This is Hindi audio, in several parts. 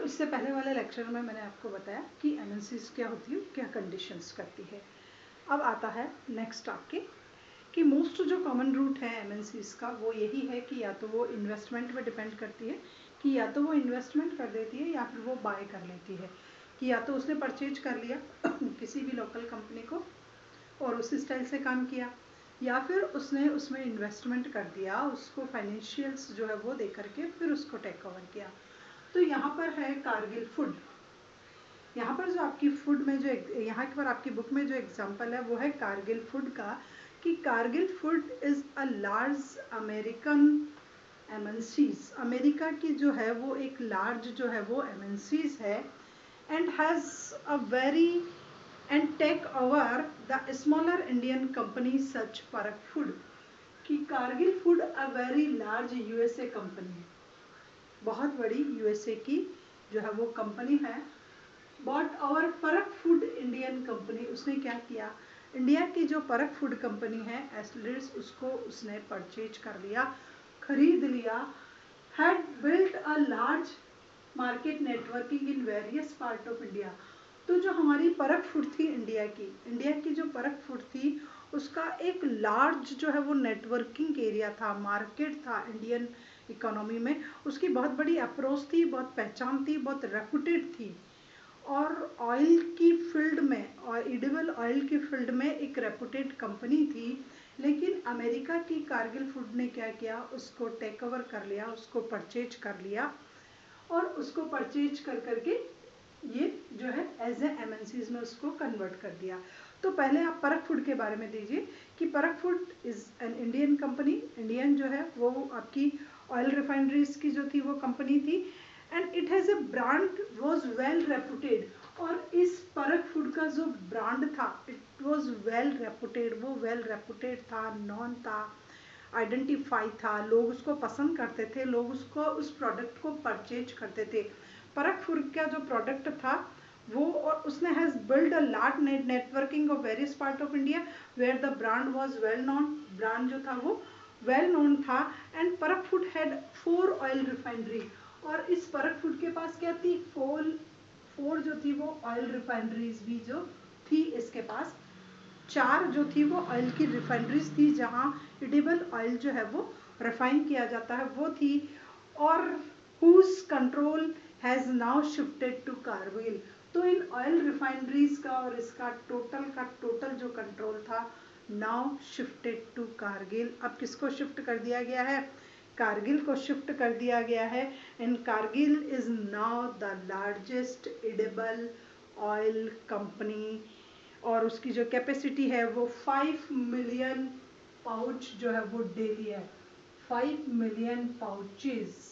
इससे पहले वाले लेक्चर में मैंने आपको बताया कि एमएनसीज क्या होती है, क्या कंडीशंस करती है। अब आता है नेक्स्ट आपके कि मोस्ट जो कॉमन रूट है एमएनसीज का वो यही है कि या तो वो इन्वेस्टमेंट पे डिपेंड करती है कि या तो वो इन्वेस्टमेंट कर देती है या फिर वो बाय कर लेती है, कि या तो उसने परचेज कर लिया किसी भी लोकल कंपनी को और उसी स्टाइल से काम किया, या फिर उसने उसमें इन्वेस्टमेंट कर दिया, उसको फाइनेंशियल्स जो है वो दे करके फिर उसको टेक ओवर किया। तो यहाँ पर है कारगिल फूड। यहाँ पर जो आपकी फूड में जो यहाँ पर आपकी बुक में जो एग्जांपल है वो है कारगिल फूड का, कि Cargill food is a large American MNCs. America की जो है वो एक लार्ज जो है वो एमएनसीज है and has a very and take over the smaller Indian company such Parakh food. कि Cargill food a very large USA company है, बहुत बड़ी यूएसए की जो है वो कंपनी है। बॉट और परक फूड इंडियन कंपनी, उसने क्या किया, इंडिया की जो परक फूड कंपनी है एस्लिड्स, उसको उसने परचेज कर लिया, खरीद लिया। Had built a large market networking in various part of India. तो जो हमारी परक फूड थी इंडिया की जो परक फूड थी उसका एक लार्ज जो है वो नेटवर्किंग एरिया था, मार्केट था इंडियन इकोनॉमी में, उसकी बहुत बड़ी अप्रोच थी, बहुत पहचान थी, बहुत रेपुटेड थी। और ऑयल की फील्ड में और एडिबल ऑयल की फील्ड में एक रेपुटेड कंपनी थी। लेकिन अमेरिका की कारगिल फूड ने क्या किया, उसको टेक ओवर कर लिया, उसको परचेज कर लिया और उसको परचेज कर करके ये जो है एज ए एमएनसीज में उसको कन्वर्ट कर दिया। तो पहले आप परक फूड के बारे में दीजिए कि परक food is an Indian company, Indian जो है वो आपकी ऑयल रिफाइनरीज की जो थी वो कंपनी थी and it has a brand was well reputed. और इस परक फूड का जो ब्रांड था इट वॉज वेल रेपुटेड, वो वेल रेपुटेड था, नॉन था, आइडेंटिफाई था, लोग उसको पसंद करते थे, लोग उसको उस प्रोडक्ट को परचेज करते थे। परक फूड का जो प्रोडक्ट था वो, और उसने has build a large networking of various part of India where the brand was well known, brand जो था वो वेल नोन था। And Parakh food had 4 oil refinery, और इस परक फूड के पास क्या थी, फोर जो थी वो ऑयल रिफाइनरीज भी जो थी इसके पास, 4 जो थी वो ऑयल की रिफाइनरीज थी जहाँ एडिबल ऑयल जो है वो रिफाइन किया जाता है वो थी। और whose control has now shifted to Cargill. तो इन ऑयल रिफाइनरीज का और इसका टोटल जो कंट्रोल था नाउ शिफ्टेड टू कारगिल। अब किसको शिफ्ट कर दिया गया है, कारगिल को शिफ्ट कर दिया गया है। And Kargil is now the largest edible oil company और उसकी जो कैपेसिटी है वो 5 मिलियन पाउच जो है वो डेली है, 5 मिलियन पाउचेस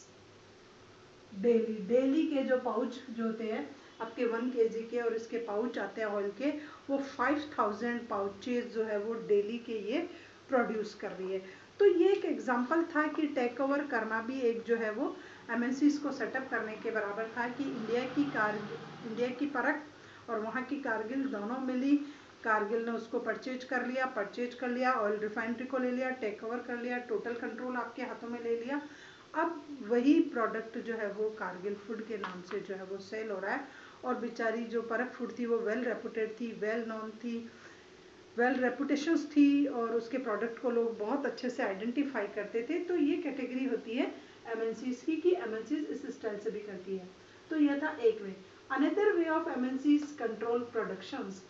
डेली के जो पाउच जो होते हैं आपके 1 kg के और इसके पाउच आते हैं ऑयल के, वो 5000 पाउचेस जो है वो डेली के ये प्रोड्यूस कर रही है। तो ये एक एग्जांपल था कि टेक ओवर करना भी एक जो है वो एमएनसीज को सेटअप करने के बराबर था कि इंडिया की परख और वहाँ की कारगिल दोनों मिली, कारगिल ने उसको परचेज कर लिया, ऑयल रिफाइनरी को ले लिया, टेक ओवर कर लिया, टोटल कंट्रोल आपके हाथों में ले लिया। अब वही प्रोडक्ट जो है वो कारगिल फूड के नाम से जो है वो सेल हो रहा है। और बेचारी जो परक फूड थी वो वेल रेपुटेड थी, वेल नोन थी, वेल रेपुटेशंस थी और उसके प्रोडक्ट को लोग बहुत अच्छे से आइडेंटिफाई करते थे। तो ये कैटेगरी होती है एमएनसीज की कि एमएनसीज इस स्टाइल से भी करती है। तो यह था एक way. Another way of MNCs control productions,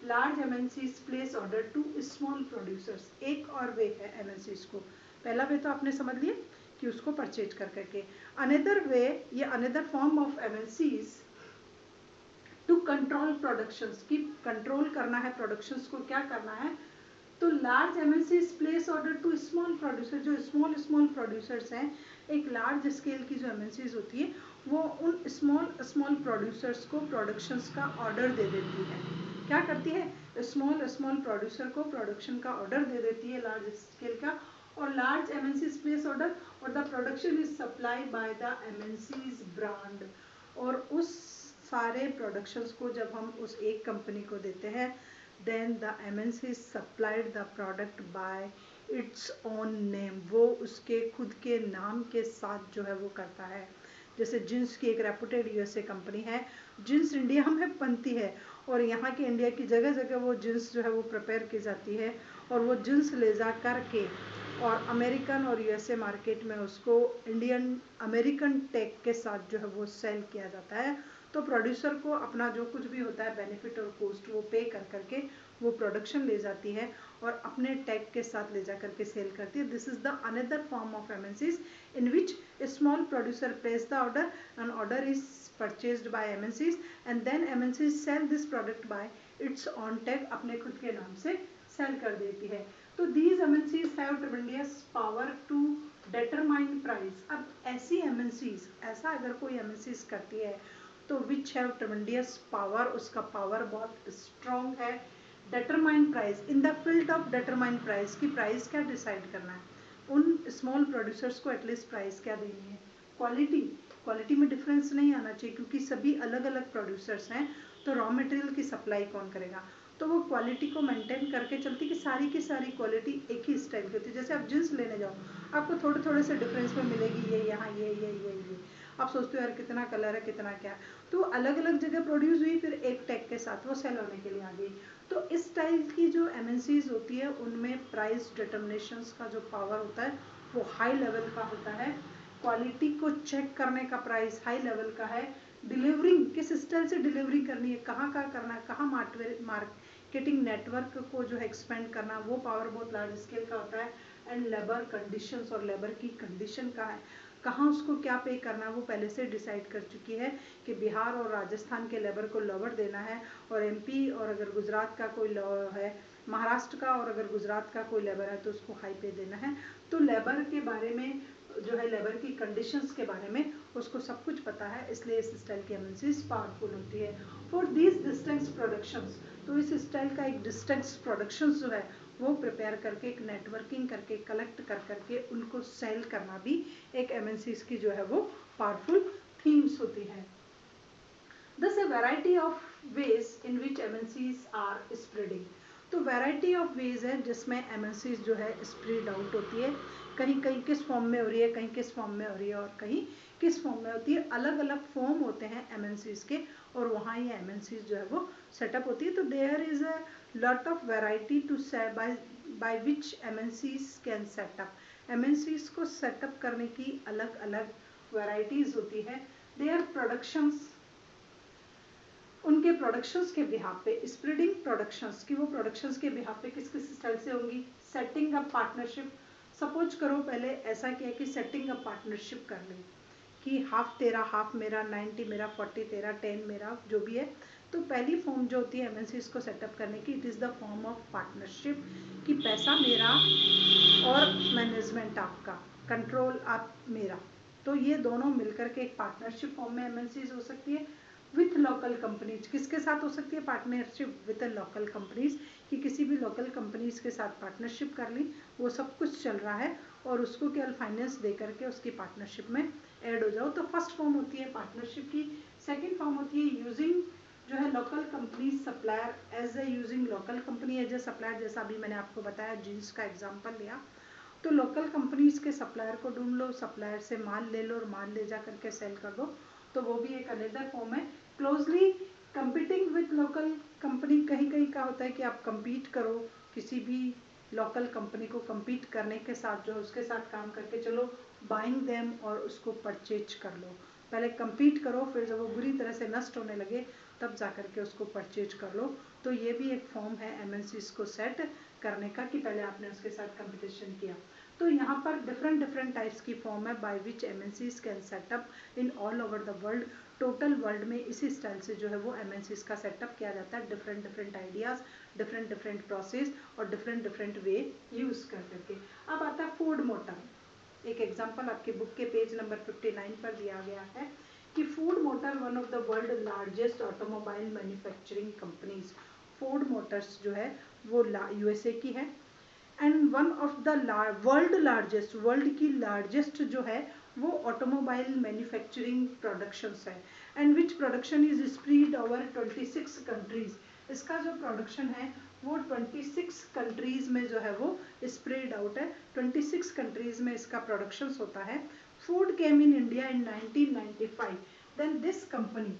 large MNCs place order to small producers. एक और वे है एमएनसीज को, पहला वे तो आपने समझ लिया कि उसको परचेज कर करके। अनदर वे, ये another form of MNCs to control productions, की कंट्रोल करना है प्रोडक्शंस को, क्या करना है, तो large MNCs place order to small producer, जो स्मॉल प्रोड्यूसर्स हैं, एक लार्ज स्केल की जो एमएनसीज होती है वो उन स्मॉल प्रोड्यूसर्स को प्रोडक्शंस का ऑर्डर दे देती है। क्या करती है, स्मॉल प्रोड्यूसर को प्रोडक्शन का ऑर्डर दे देती है लार्ज स्केल का, और लार्ज एमएनसीज प्लेस ऑर्डर और the production is supply by the MNCs brand. और उस सारे प्रोडक्शंस को जब हम उस एक कंपनी को देते हैं, then the MNC supplied the product by its own name, वो उसके खुद के नाम के साथ जो है वो करता है। जैसे जिन्स की एक रेपुटेड यूएसए कंपनी है, जिन्स इंडिया में बनती है और यहाँ के इंडिया की जगह जगह वो जिन्स जो है वो प्रिपेयर की जाती है और वो जिन्स ले जा कर के और अमेरिकन और यूएसए मार्केट में उसको इंडियन अमेरिकन टैग के साथ जो है वो सेल किया जाता है। तो प्रोड्यूसर को अपना जो कुछ भी होता है बेनिफिट और कॉस्ट वो पे कर करके वो प्रोडक्शन ले जाती है और अपने टैग के साथ ले जा करके सेल करती है। This is the another form of MNCs in which a small producer place the order, an order is purchased by MNCs and then MNCs sell this product by its own tag, अपने खुद के नाम से सेल कर देती है। तो these MNCs have tremendous power to determine price। अब ऐसी MNCs, ऐसा अगर कोई MNCs करती है तो which have tremendous power, उसका पावर बहुत स्ट्रॉन्ग है। determine price, in the field of determine price की प्राइस क्या डिसाइड करना है, उन स्मॉल प्रोड्यूसर्स को एटलीस्ट प्राइस क्या देनी है, क्वालिटी में डिफरेंस नहीं आना चाहिए क्योंकि सभी अलग अलग प्रोड्यूसर्स हैं। तो रॉ मटेरियल की सप्लाई कौन करेगा, तो वो क्वालिटी को मेंटेन करके चलती कि सारी की सारी क्वालिटी एक ही स्टाइल की होती है। जैसे आप जींस लेने जाओ आपको थोड़े थोड़े से डिफरेंस में मिलेगी, ये यहाँ ये आप सोचते हो यार कितना कलर है कितना क्या, तो अलग अलग जगह प्रोड्यूस हुई फिर एक टैग के साथ वो सेल होने के लिए आ गई। तो इस टाइप की जो एमएनसीज होती है उनमें प्राइस डिटर्मिनेशंस का जो पावर होता है वो हाई लेवल का होता है, क्वालिटी को चेक करने का प्राइस हाई लेवल का है, डिलीवरिंग किस स्टाइल से डिलीवरी करनी है, कहाँ करना है, कहाँ मार्केटिंग नेटवर्क को जो है एक्सपेंड करना, वो पावर बहुत लार्ज स्केल का होता है। एंड लेबर कंडीशंस और लेबर की कंडीशन का है, कहाँ उसको क्या पे करना है वो पहले से डिसाइड कर चुकी है कि बिहार और राजस्थान के लेबर को लोअर देना है और एमपी और अगर गुजरात का कोई है, महाराष्ट्र का और अगर गुजरात का कोई लेबर है तो उसको हाई पे देना है। तो लेबर के बारे में जो है लेबर की कंडीशंस के बारे में उसको सब कुछ पता है, इसलिए इस स्टाइल की एमएनसीज पावरफुल होती है। फॉर दीज डिस्टेंस प्रोडक्शंस, तो इस स्टाइल का एक डिस्टेंस प्रोडक्शंस जो है वो प्रिपेयर करके एक नेटवर्किंग करके कलेक्ट कर करके उनको सेल करना भी एक एमएनसीज की जो है वो पावरफुल थीम्स होती है। Thus a variety of ways in which MNCs are spreading। तो वैरायटी ऑफ वेज है जिसमें एमएनसीज जो है स्प्रेड आउट होती है, कहीं कहीं किस फॉर्म में हो रही है, कहीं किस फॉर्म में हो रही है और कहीं किस फॉर्म में होती है। अलग अलग फॉर्म होते हैं एमएनसीज के और वहाँ ये एमएनसीज जो है वो सेटअप होती है। तो there is a lot of variety to by which MNCs can setup. MNCs को सेटअप करने की अलग अलग वैरायटीज होती है। देयर प्रोडक्शंस, उनके प्रोडक्शंस के बिहाफ पे, स्प्रेडिंग प्रोडक्शंस की वो प्रोडक्शंस के बिहाफ पे किस किस स्टाइल से होंगी। सेटिंग अप पार्टनरशिप, सपोज करो पहले ऐसा किया कि सेटिंग अप पार्टनरशिप कर ली कि हाफ तेरा हाफ मेरा, 90 मेरा, 40 तेरा, 10 मेरा, जो भी है। तो पहली फॉर्म जो होती है एमएनसीज को सेटअप करने की, it is the form of partnership कि पैसा मेरा और मैनेजमेंट आपका, कंट्रोल आप मेरा। तो ये दोनों मिलकर के एक पार्टनरशिप फॉर्म में एमएनसीज हो सकती है। विथ लोकल कंपनीज, किसके साथ हो सकती है पार्टनरशिप, विद लोकल कंपनीज कि किसी भी लोकल कंपनीज के साथ पार्टनरशिप कर ली, वो सब कुछ चल रहा है और उसको केवल फाइनेंस दे करके उसकी पार्टनरशिप में ऐड हो जाओ। तो फर्स्ट फॉर्म होती है पार्टनरशिप की। सेकेंड फॉर्म होती है यूजिंग जो है local company supplier as a, using local company as a supplier, जैसा अभी मैंने आपको बताया जीन्स का एग्जाम्पल लिया। तो लोकल कंपनीज के सप्लायर को ढूंढ लो, सप्लायर से माल ले लो और माल ले जा करके सेल कर दो, तो वो भी एक अनदर फॉर्म है। Closely competing with local company, कहीं कहीं का होता है कि आप कंपीट करो किसी भी लोकल कंपनी को, कंपीट करने के साथ जो उसके साथ काम करके चलो, बाइंग देम और उसको परचेज कर लो। पहले कंपीट करो फिर जब वो बुरी तरह से नष्ट होने लगे तब जा करके उसको परचेज कर लो। तो ये भी एक फॉर्म है एमएनसीज को सेट करने का कि पहले आपने उसके साथ कंपटीशन किया। तो यहाँ पर डिफरेंट टाइप्स की फॉर्म है bye which MNCs can setup in all over the world. Total world में इसी स्टाइल से जो है वो एमएनसीज का सेटअप किया जाता है, डिफरेंट आइडियाज, डिफरेंट प्रोसेस और डिफरेंट वे यूज कर करके। अब आता है फोर्ड मोटर। एक एग्जांपल आपके बुक के पेज नंबर 59 पर दिया गया है कि Ford motor one of the world largest automobile manufacturing companies. Ford Motors जो है वो यूएसए की है and one of the world largest, world की लार्जेस्ट जो है वो ऑटोमोबाइल मैन्युफैक्चरिंग प्रोडक्शंस है and which production is spread over 26 countries. इसका जो प्रोडक्शन है वो 26 कंट्रीज में जो है वो स्प्रेड आउट है, 26 कंट्रीज में इसका प्रोडक्शंस होता है। Ford came in India in 1995. Then this company,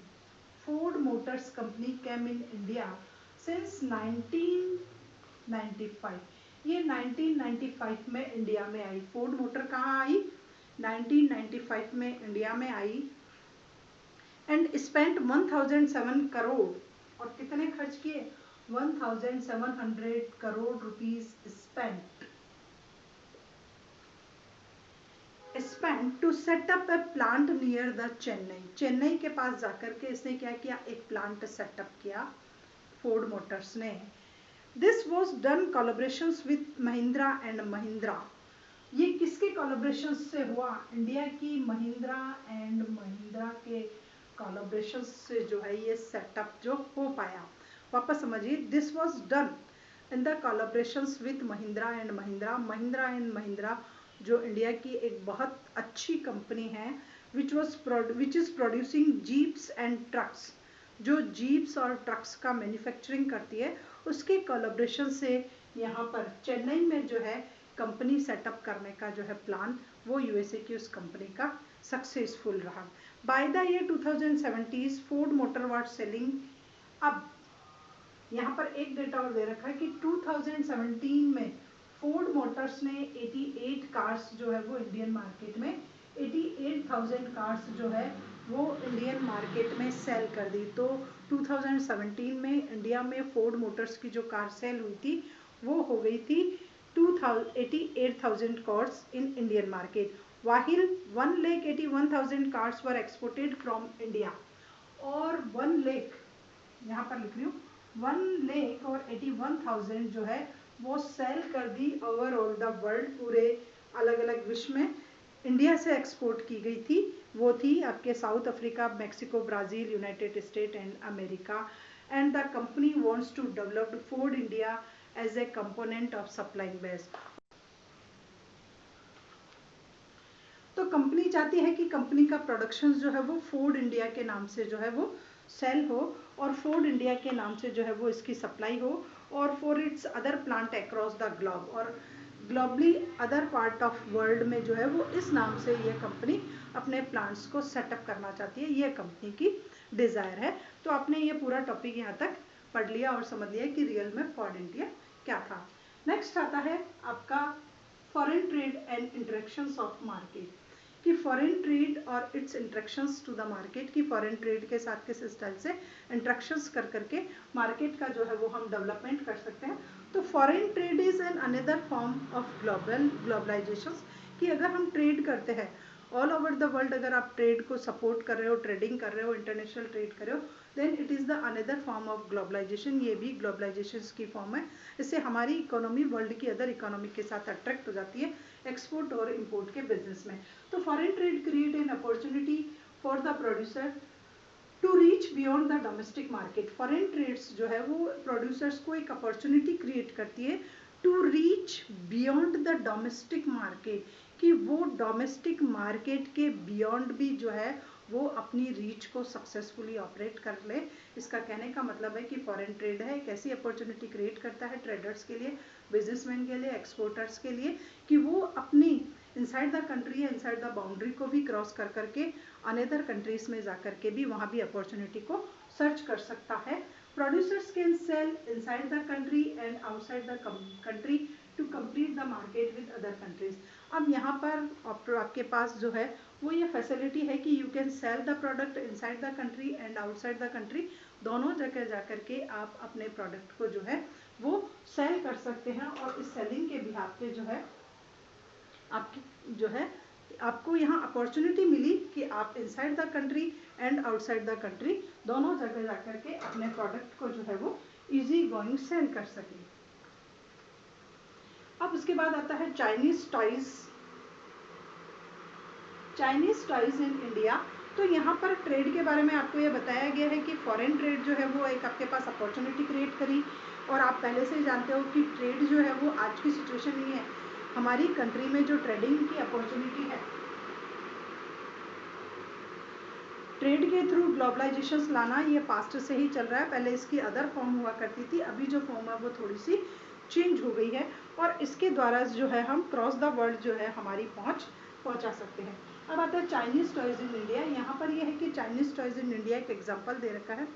Ford Motors Company, came in India since 1995. ये 1995 में इंडिया में आई। फोर्ड मोटर कहाँ आई? 1995 में इंडिया में आई एंड स्पेंट 1007 करोड़, और कितने खर्च किए? 1700 crore rupees spent to set up a plant near the Chennai के पास जाकर के इसने क्या किया? एक प्लांट सेटअप किया फोर्ड मोटर्स ने। This was done collaborations with Mahindra and Mahindra. ये किसके कोलैबोरेशन से हुआ? इंडिया की महिंद्रा एंड महिंद्रा के कोलैबोरेशन से जो है ये सेटअप जो हो पाया। वापस समझिए, this was done in the collaborations with Mahindra and Mahindra. Mahindra and Mahindra जो इंडिया की एक बहुत अच्छी कंपनी है which is producing jeeps and trucks, जो जीप्स और ट्रक्स का मैन्युफैक्चरिंग करती है, उसके कोलैबोरेशन से यहाँ पर चेन्नई में जो है कंपनी सेटअप करने का जो है प्लान, वो यूएसए की उस कंपनी का सक्सेसफुल रहा। By the year 2070 Ford motor was selling. अब यहाँ पर एक डेटा और दे रखा है कि 2017 में फोर्ड मोटर्स ने 88 कार्स जो है वो इंडियन मार्केट में 88,000 कार्स जो है वो इंडियन मार्केट में सेल कर दी। तो 2017 में इंडिया में फोर्ड मोटर्स की जो कार सेल हुई थी वो हो गई थी 88,000 cars in Indian market, while 1,81,000 cars were exported from India. और 1 लाख, यहाँ पर लिख रही हूँ, 1,81,000 जो है वो सेल कर दी ओवरऑल द वर्ल्ड, पूरे अलग अलग विश्व में इंडिया से एक्सपोर्ट की गई थी। वो थी आपके South Africa, Mexico, Brazil, United State and America. And the company wants to develop Ford India as a component of supplying base. तो कंपनी चाहती है कि कंपनी का प्रोडक्शन जो है वो फोर्ड इंडिया के नाम से जो है वो सेल हो, और फोर्ड इंडिया के नाम से जो है वो इसकी सप्लाई हो, और for its other plant across the globe, और globally other part of world में जो है वो इस नाम से ये कंपनी अपने प्लांट्स को सेटअप करना चाहती है। ये कंपनी की डिज़ायर है। तो आपने ये पूरा टॉपिक यहाँ तक पढ़ लिया और समझ लिया कि रियल में फोर्ड इंडिया क्या था। नेक्स्ट आता है आपका foreign trade and interactions of market, कि फॉरेन ट्रेड और its interactions to the market, की फॉरेन ट्रेड के साथ किस स्टाइल से इंट्रैक्शंस कर करके मार्केट का जो है वो हम डेवलपमेंट कर सकते हैं। तो foreign trade is an another form of globalization, कि अगर हम ट्रेड करते हैं ऑल ओवर द वर्ल्ड, अगर आप ट्रेड को सपोर्ट कर रहे हो, ट्रेडिंग कर रहे हो, इंटरनेशनल ट्रेड कर रहे हो, then it is the another form of globalization. ये भी ग्लोबलाइजेशन की फॉर्म है। इससे हमारी इकोनॉमी वर्ल्ड की अदर इकोनॉमी के साथ अट्रैक्ट हो जाती है एक्सपोर्ट और इम्पोर्ट के बिजनेस में। तो foreign trade create an opportunity for the producer to reach beyond the domestic market. Foreign trades जो है वो प्रोड्यूसर्स को एक अपॉर्चुनिटी क्रिएट करती है to reach beyond the domestic market, कि वो डोमेस्टिक मार्केट के बियॉन्ड भी जो है वो अपनी रीच को सक्सेसफुली ऑपरेट कर ले। इसका कहने का मतलब है कि फॉरेन ट्रेड है एक ऐसी अपॉर्चुनिटी क्रिएट करता है ट्रेडर्स के लिए, बिजनेसमैन के लिए, एक्सपोर्टर्स के लिए, कि वो अपनी इनसाइड द कंट्री या इनसाइड द बाउंड्री को भी क्रॉस कर करके अनदर कंट्रीज में जा करके भी वहाँ भी अपॉर्चुनिटी को सर्च कर सकता है। Producers can sell inside the country and outside the country to complete the market with other countries. अब यहाँ पर आपके पास जो है वो ये फैसिलिटी है कि you can sell the product inside the country and outside the country, दोनों जगह जा करके आप अपने प्रोडक्ट को जो है वो सेल कर सकते हैं। और इस सेलिंग के बिहाफ पे जो है आपकी जो है आपको यहाँ अपॉर्चुनिटी मिली कि आप inside the country and outside the country दोनों जगह जा करके अपने प्रोडक्ट को जो है वो इजी गोइंग सेल कर सकें। अब उसके बाद आता है चाइनीज टॉयज। चाइनीज टॉयज इन इंडिया। तो यहाँ पर ट्रेड के बारे में आपको ये बताया गया है कि फॉरेन ट्रेड जो है वो एक आपके पास अपॉर्चुनिटी क्रिएट करी, और आप पहले से ही जानते हो कि ट्रेड जो है वो आज की सिचुएशन नहीं है, हमारी कंट्री में जो ट्रेडिंग की अपॉर्चुनिटी है, ट्रेड के थ्रू ग्लोबलाइजेशन लाना, ये पास्ट से ही चल रहा है। पहले इसकी अदर फॉर्म हुआ करती थी, अभी जो फॉर्म है वो थोड़ी सी चेंज हो गई है, और इसके द्वारा जो है हम क्रॉस द वर्ल्ड जो है हमारी पहुंचा सकते हैं। अब आता है चाइनीज़ टॉयज़ इन इंडिया। यहाँ पर यह है कि चाइनीज़ टॉयज़ इन इंडिया एक एग्जांपल दे रखा है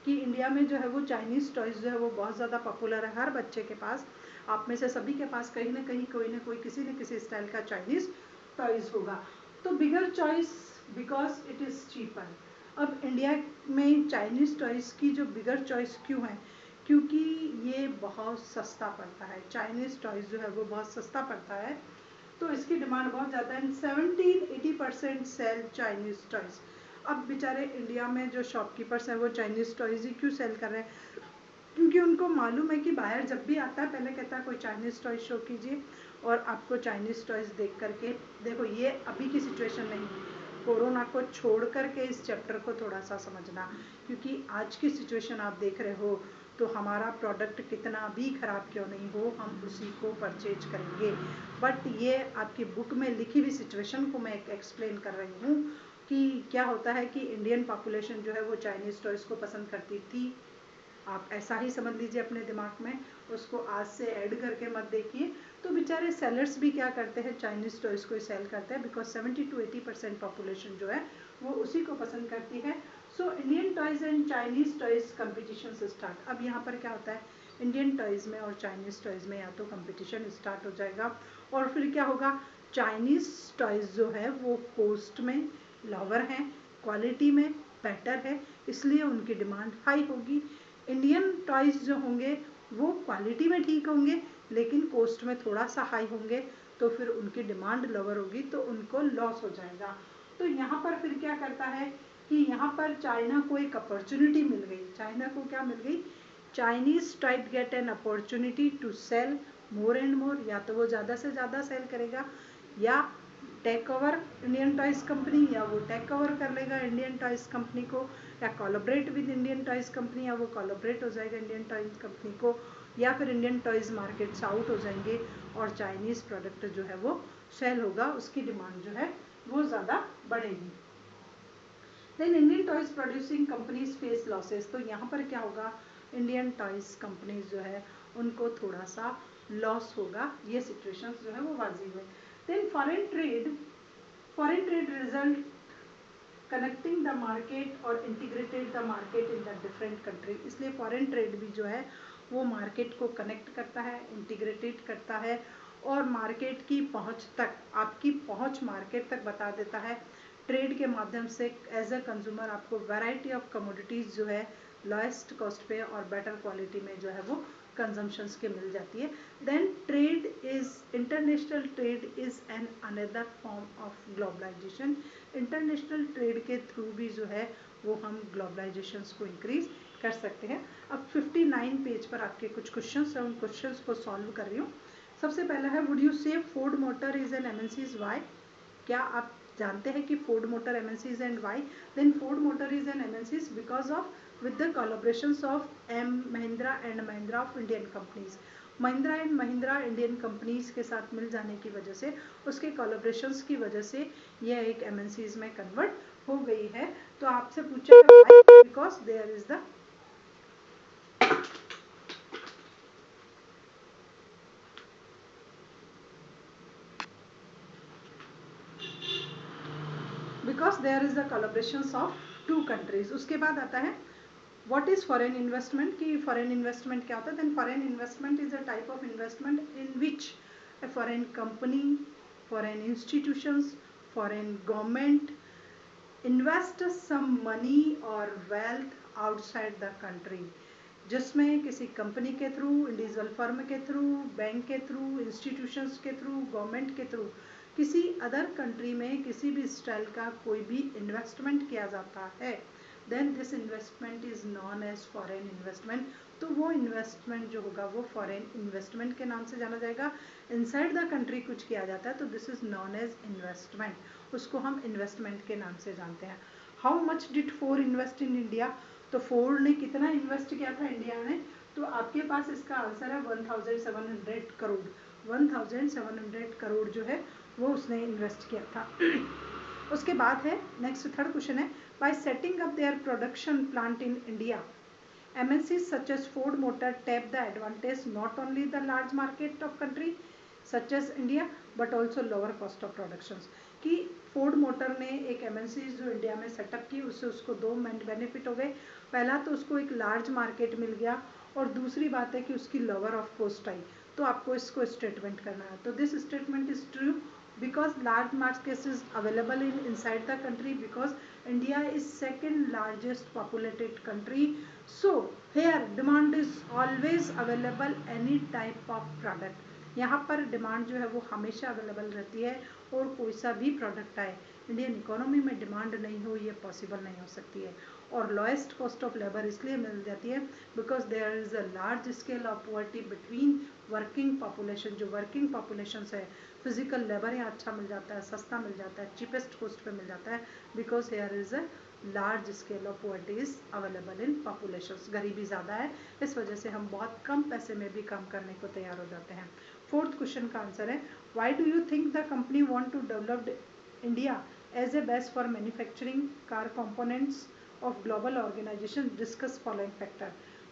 कि इंडिया में जो है वो चाइनीज़ टॉयज़ जो है वो बहुत ज़्यादा पॉपुलर है। हर बच्चे के पास, आप में से सभी के पास कहीं ना कहीं कोई ना कोई किसी न किसी स्टाइल का चाइनीज़ टॉयज़ होगा। तो bigger choice because it is cheaper. अब इंडिया में चाइनीज़ टॉयज़ की जो बिगर चॉइस क्यों है, क्योंकि ये बहुत सस्ता पड़ता है। चाइनीज़ टॉयज़ जो है वो बहुत सस्ता पड़ता है, तो इसकी डिमांड बहुत ज़्यादा है। 70-80% सेल चाइनीज़ टॉयज़। अब बेचारे इंडिया में जो शॉपकीपर्स हैं वो चाइनीज़ टॉयज़ ही क्यों सेल कर रहे हैं, क्योंकि उनको मालूम है कि बाहर जब भी आता है पहले कहता है कोई चाइनीज़ टॉयज़ शो कीजिए और आपको चाइनीज़ टॉयज़ देख करके, देखो ये अभी की सिचुएशन नहीं, कोरोना को छोड़ करके इस चैप्टर को थोड़ा सा समझना, क्योंकि आज की सिचुएशन आप देख रहे हो तो हमारा प्रोडक्ट कितना भी ख़राब क्यों नहीं हो, हम उसी को परचेज करेंगे। बट ये आपकी बुक में लिखी हुई सिचुएशन को मैं एक्सप्लेन कर रही हूँ कि क्या होता है कि इंडियन पॉपुलेशन जो है वो चाइनीज़ टॉयज़ को पसंद करती थी। आप ऐसा ही समझ लीजिए अपने दिमाग में, उसको आज से ऐड करके मत देखिए। तो बेचारे सेलर्स भी क्या करते हैं, चाइनीज़ टॉयज़ को सेल करते हैं, बिकॉज 70-80% पॉपुलेशन जो है वो उसी को पसंद करती है। So Indian toys and Chinese toys competition से स्टार्ट। अब यहाँ पर क्या होता है, इंडियन टॉयज़ में और चाइनीज़ टॉयज़ में या तो कंपटीशन स्टार्ट हो जाएगा, और फिर क्या होगा, चाइनीज़ टॉयज़ जो है वो कॉस्ट में लोअर है, क्वालिटी में बेटर है, इसलिए उनकी डिमांड हाई होगी। इंडियन टॉयज़ जो होंगे वो क्वालिटी में ठीक होंगे लेकिन कॉस्ट में थोड़ा सा हाई होंगे, तो फिर उनकी डिमांड लोअर होगी, तो उनको लॉस हो जाएगा। तो यहाँ पर फिर क्या करता है कि यहाँ पर चाइना को एक अपॉर्चुनिटी मिल गई। चाइना को क्या मिल गई, Chinese tried get an opportunity to sell more and more. या तो वो ज़्यादा से ज़्यादा सेल करेगा, या take over Indian toys company, या वो टेक ओवर कर लेगा इंडियन टॉयज़ कंपनी को, या collaborate with Indian toys company, या वो कोलैबोरेट हो जाएगा इंडियन टॉयज़ कंपनी को, या फिर इंडियन टॉयज़ मार्केट से आउट हो जाएंगे और चाइनीज़ प्रोडक्ट जो है वो सेल होगा, उसकी डिमांड जो है वो ज़्यादा बढ़ेगी। Then Indian toys producing companies face losses. तो यहाँ पर क्या होगा, इंडियन टॉयज़ कंपनीज जो है उनको थोड़ा सा लॉस होगा, ये सिचुएशन जो है वो वाजिब है। Then foreign trade result connecting the market और integrated the market in the different country. इसलिए फॉरेन ट्रेड भी जो है वो मार्केट को कनेक्ट करता है, इंटीग्रेटेड करता है, और मार्केट की पहुंच तक, आपकी पहुंच मार्केट तक बता देता है। ट्रेड के माध्यम से एज अ कंज्यूमर आपको वैरायटी ऑफ कमोडिटीज़ जो है लोएस्ट कॉस्ट पे और बेटर क्वालिटी में जो है वो कंजम्पशंस के मिल जाती है। Then trade is, international trade is an another form of globalization. International trade के थ्रू भी जो है वो हम ग्लोबलाइजेशन को इंक्रीज कर सकते हैं। अब 59 पेज पर आपके कुछ क्वेश्चंस हैं, उन क्वेश्चंस को सॉल्व कर रही हूँ। सबसे पहला है, would you say Ford motor is an MNCs, why? क्या आप जानते हैं कि Ford motor MNCs and why? Then Ford motor is an MNCs because of with the collaborations of Mahindra and Mahindra of Indian companies. Mahindra and Mahindra Indian companies के साथ मिल जाने की वजह से, उसके कोलैबोरेशंस की वजह से यह एक एमएनसीज में कन्वर्ट हो गई है। तो आपसे पूछा because there is the collaborations of two countries। उसके बाद आता है व्हाट इज फॉरेन इन्वेस्टमेंट, कि फॉरेन इन्वेस्टमेंट क्या होता है। Then foreign investment is a type of investment in which a foreign company, foreign institutions, foreign government invest some money or wealth outside the country, जिसमें किसी कंपनी के थ्रू, इंडिविजुअल फर्म के थ्रू, बैंक के थ्रू, इंस्टीट्यूशंस के थ्रू, गवर्नमेंट के थ्रू किसी अदर कंट्री में किसी भी स्टाइल का कोई भी इन्वेस्टमेंट किया जाता है, then this investment is known as foreign investment. तो वो इन्वेस्टमेंट जो होगा वो फॉरेन इन्वेस्टमेंट के नाम से जाना जाएगा। इनसाइड द कंट्री कुछ किया जाता है तो this is known as investment, उसको हम इन्वेस्टमेंट के नाम से जानते हैं। How much did Ford invest in India, तो फोर्ड ने कितना इन्वेस्ट किया था इंडिया में, तो आपके पास इसका आंसर है 1700 करोड़। 1700 करोड़ जो है वो उसने इन्वेस्ट किया था। उसके बाद है नेक्स्ट, थर्ड क्वेश्चन है, bye setting up their production plant in India MNCs such as Ford Motor tap the advantage not only the large market of country such as India but also lower cost of productions। कि फोर्ड मोटर ने एक एमएनसी जो इंडिया में सेटअप की, उससे उसको दो बेनिफिट हो गए। पहला तो उसको एक लार्ज मार्केट मिल गया, और दूसरी बात है कि उसकी लोअर ऑफ कॉस्ट आई। तो आपको इसको स्टेटमेंट करना है। तो this statement is true because large markets is available in inside the country, because India is second largest populated country, so here demand is always available any type of product। यहाँ पर डिमांड जो है वो हमेशा अवेलेबल रहती है, और कोई सा भी प्रोडक्ट आए, इंडियन इकोनॉमी में डिमांड नहीं हो ये पॉसिबल नहीं हो सकती है। और लोएस्ट कॉस्ट ऑफ लेबर इसलिए मिल जाती है because there is a large scale of poverty between working population. जो वर्किंग पॉपुलेशन है, फिजिकल लेबर यहाँ अच्छा मिल जाता है, सस्ता मिल जाता है, चीपेस्ट कॉस्ट पे मिल जाता है, because here is a large scale of poverty is available in population. गरीबी ज़्यादा है, इस वजह से हम बहुत कम पैसे में भी काम करने को तैयार हो जाते हैं। फोर्थ क्वेश्चन का आंसर है, why do you think the company want to develop India as a base for manufacturing car components of global organization? Discuss following factor,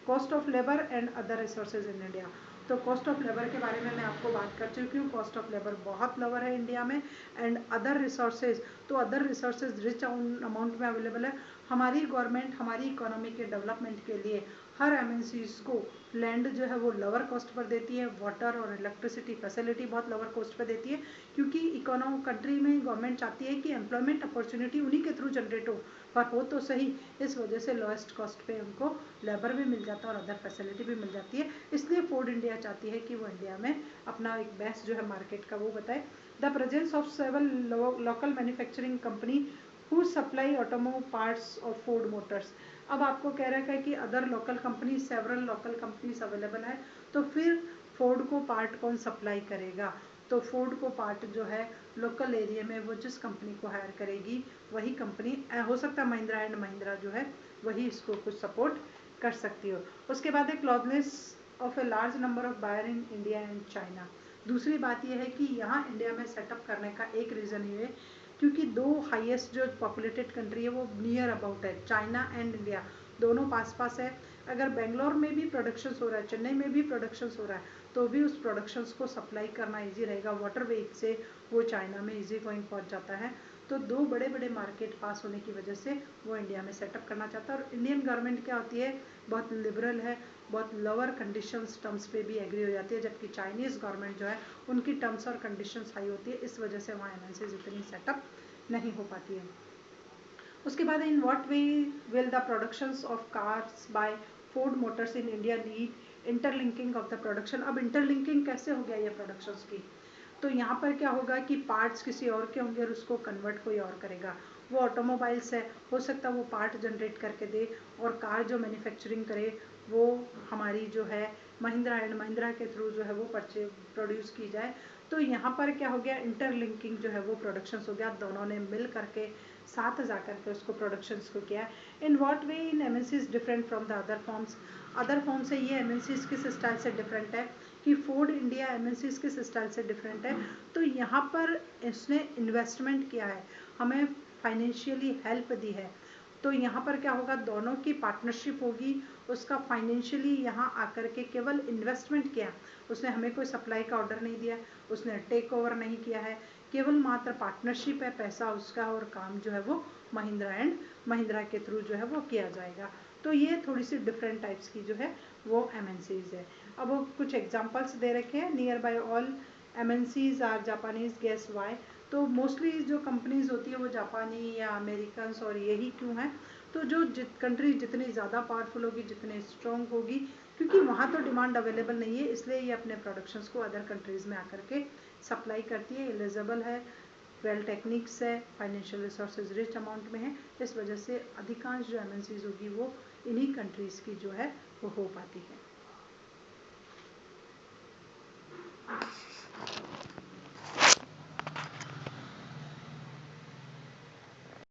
cost of labor and other resources in India। तो कॉस्ट ऑफ लेबर के बारे में मैं आपको बात कर चुकी हूँ। कॉस्ट ऑफ लेबर बहुत लोअर है इंडिया में। एंड अदर रिसोर्सेज, तो अदर रिसोर्सेज रिच अमाउंट में अवेलेबल है। हमारी गवर्नमेंट हमारी इकोनॉमी के डेवलपमेंट के लिए हर एमएनसीज को लैंड जो है वो लोअर कॉस्ट पर देती है, वाटर और इलेक्ट्रिसिटी फैसिलिटी बहुत लोअर कॉस्ट पर देती है, क्योंकि इकोनॉमी कंट्री में गवर्नमेंट चाहती है कि एम्प्लॉयमेंट अपॉर्चुनिटी उन्हीं के थ्रू जनरेट हो, पर हो तो सही। इस वजह से लोएस्ट कॉस्ट पे उनको लेबर भी मिल जाता है और अदर फैसिलिटी भी मिल जाती है। इसलिए फोर्ड इंडिया चाहती है कि वो इंडिया में अपना एक बेस्ट जो है मार्केट का वो बताए। The presence of several local manufacturing company who supply automobile parts of Ford Motors. अब आपको कह रखा है कि other local company, several local companies available है, तो फिर फोर्ड को पार्ट कौन सप्लाई करेगा? तो फोर्ड को पार्ट जो है लोकल एरिया में वो जिस कंपनी को हायर करेगी वही कंपनी, हो सकता है महिंद्रा एंड महिंद्रा जो है वही इसको कुछ सपोर्ट कर सकती हो। उसके बाद है closeness of a large number of buyer in India and China. दूसरी बात यह है कि यहाँ इंडिया में सेटअप करने का एक रीज़न ये है क्योंकि दो हाईएस्ट जो पॉपुलेटेड कंट्री है वो नियर अबाउट है, चाइना एंड इंडिया दोनों पास पास है। अगर बेंगलोर में भी प्रोडक्शन हो रहा है, चेन्नई में भी प्रोडक्शन हो रहा है, तो भी उस प्रोडक्शंस को सप्लाई करना इजी रहेगा। वाटरवे से वो चाइना में इजी गोइंग पहुंच जाता है। तो दो बड़े बड़े मार्केट पास होने की वजह से वो इंडिया में सेटअप करना चाहता है। और इंडियन गवर्नमेंट क्या होती है, बहुत लिबरल है, बहुत लोअर कंडीशंस टर्म्स पे भी एग्री हो जाती है, जबकि चाइनीज़ गवर्नमेंट जो है उनकी टर्म्स और कंडीशंस हाई होती है, इस वजह से वहाँ एमएनसीज इतनी सेटअप नहीं हो पाती है। उसके बाद in what way will the productions of cars by Ford motors in India need interlinking of the production. अब इंटरलिंकिंग कैसे हो गया ये प्रोडक्शंस की? तो यहाँ पर क्या होगा कि पार्ट्स किसी और के होंगे और उसको कन्वर्ट कोई और करेगा। वो ऑटोमोबाइल्स है, हो सकता है वो पार्ट जनरेट करके दे, और कार जो मैन्युफैक्चरिंग करे वो हमारी जो है महिंद्रा एंड महिंद्रा के थ्रू जो है वो प्रोड्यूस की जाए। तो यहाँ पर क्या हो गया, इंटरलिंकिंग जो है वो प्रोडक्शंस हो गया, दोनों ने मिल करके साथ जा करके उसको प्रोडक्शंस को किया। इन what way in MNCs different from the other forms. Other form से ये एमएनसीज किस स्टाइल से डिफरेंट है कि फोर्ड इंडिया एमएनसीज किस स्टाइल से डिफरेंट है? तो यहाँ पर इसने इन्वेस्टमेंट किया है, हमें फाइनेंशियली हेल्प दी है। तो यहाँ पर क्या होगा, दोनों की पार्टनरशिप होगी। उसका फाइनेंशियली यहाँ आकर के केवल इन्वेस्टमेंट किया, उसने हमें कोई सप्लाई का ऑर्डर नहीं दिया, उसने टेक ओवर नहीं किया है, केवल मात्र पार्टनरशिप है, पैसा उसका और काम जो है वो महिंद्रा एंड महिंद्रा के थ्रू जो है वो किया जाएगा। तो ये थोड़ी सी डिफरेंट टाइप्स की जो है वो एमएनसीज है। अब वो कुछ एग्जांपल्स दे रखे हैं। Near by all MNCs are Japanese, guess why. तो मोस्टली जो कंपनीज होती है वो जापानी या अमेरिकन, और यही क्यों है? तो जो कंट्री जितनी ज़्यादा पावरफुल होगी, जितनी स्ट्रॉन्ग होगी, क्योंकि वहाँ तो डिमांड अवेलेबल नहीं है, इसलिए ये अपने प्रोडक्शंस को अदर कंट्रीज़ में आकर के सप्लाई करती है। एलिजिबल है, वेल टेक्निक्स है, फाइनेंशियल रिसोर्सेज रिच अमाउंट में है, इस वजह से अधिकांश जो एमएनसीज होगी वो इन्हीं कंट्रीज़ की जो है वो हो पाती है।